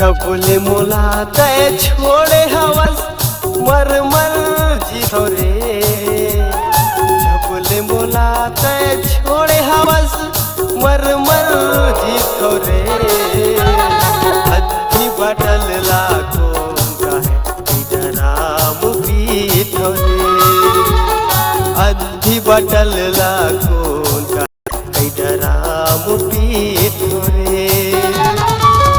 जबले मोला तय छोड़े हवस मर मर जीतो रे। जबले मोला तय छोड़े हवस मर मर जीतो रे। अद्धी बटल लाखों का है डराम पीतो रे। अद्धी बटल लाखों का है डराम पीतो रे।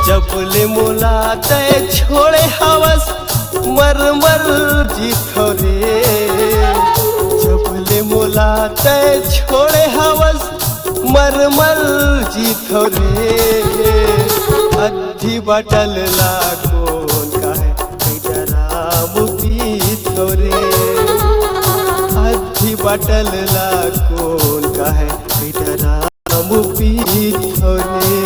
जबले मोला तय छोड़े हवस मर मर जीतो रे। जबले मोला तय छोड़े हवस मर मर जीतो रे। अद्धी बटल लाखों का है डराम पीतो रे। अद्धी बटल लाखों का है डराम पीतो रे।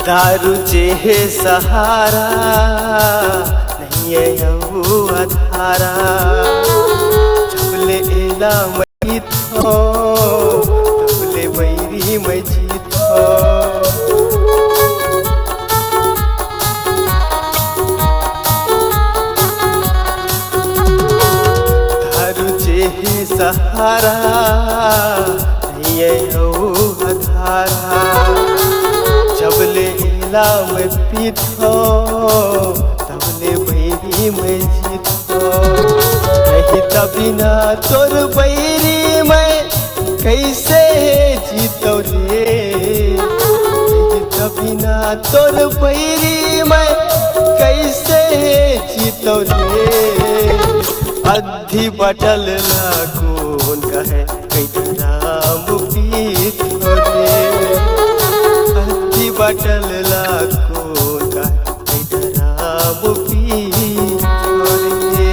दारू जे सहारा नहीं है यहू अधारा। जबले एला मैं थो तबले मैरी मैं जीतो। दारू जे सहारा नहीं है यहू अधारा। जबले इला में पीतो तबले बैरी में जीतो। नहीं तबिना तोर बैरी में कैसे जीतो रे। नहीं तबिना तोर बैरी में कैसे जीतो रे। अद्धी बटल लाखों का है डराम पीतो रे। बटल लाखों का डराम पीतो रे।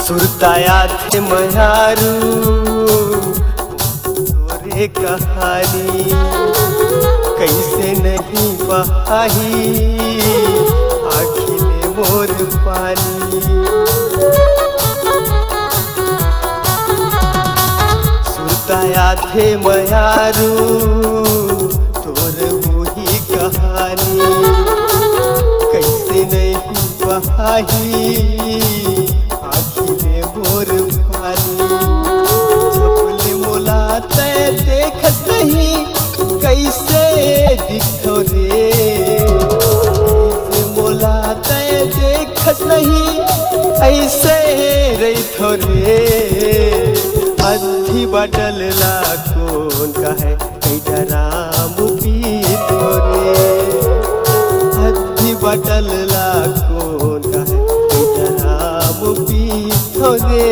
सुरताया थे मयारू तोरे कहानी कैसे नहीं बहाही आँखिले मोर पानी। सुरताया थे मयारू तोर वही कहानी कैसे नहीं बहाही मोर पानी। जबले मोला तय देखत नहीं कैसे दिखो रे। मोला तय देखत नहीं ऐसे रहितो रे। अद्धी बटल लाखों का है डराम पीतो रे। अद्धी बटल लाखों का है डराम पीतो रे।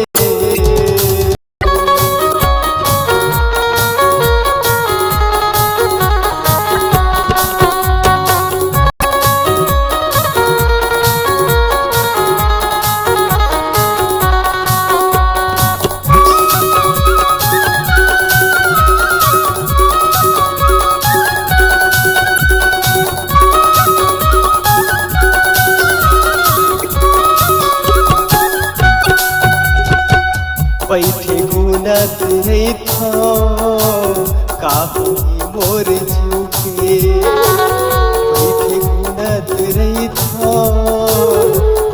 बैठे गुनत नहीं थो काहू मोर जीव के। बैठे गुनत नहीं थो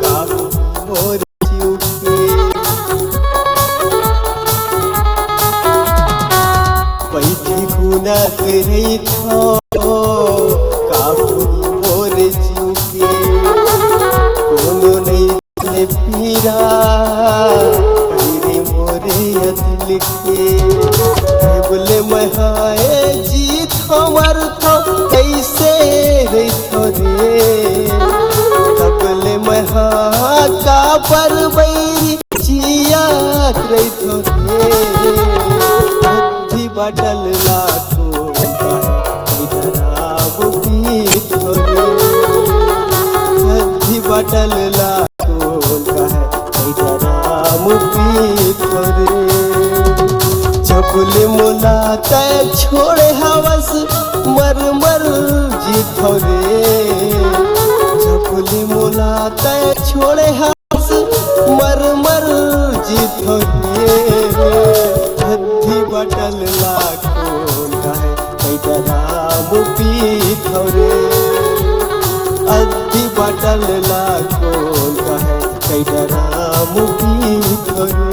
काहू मोर जीव के। बैठे गुनत नहीं थो काहू मोर जीव के। पर बैरी चियात रहितो रे अधी बाटल लाखो डराबो पीतो रे अधी बाटल लाखो डराबो पीतो रे जबले मोला तय छोड़े हवस मर मर जीतो रे जबले मोला तय छोड़े हवस मर मर जीतो रे अधी बाटल लाखो डराबो पीतो रे अधी बाटल लाखो डराबो पीतो रे।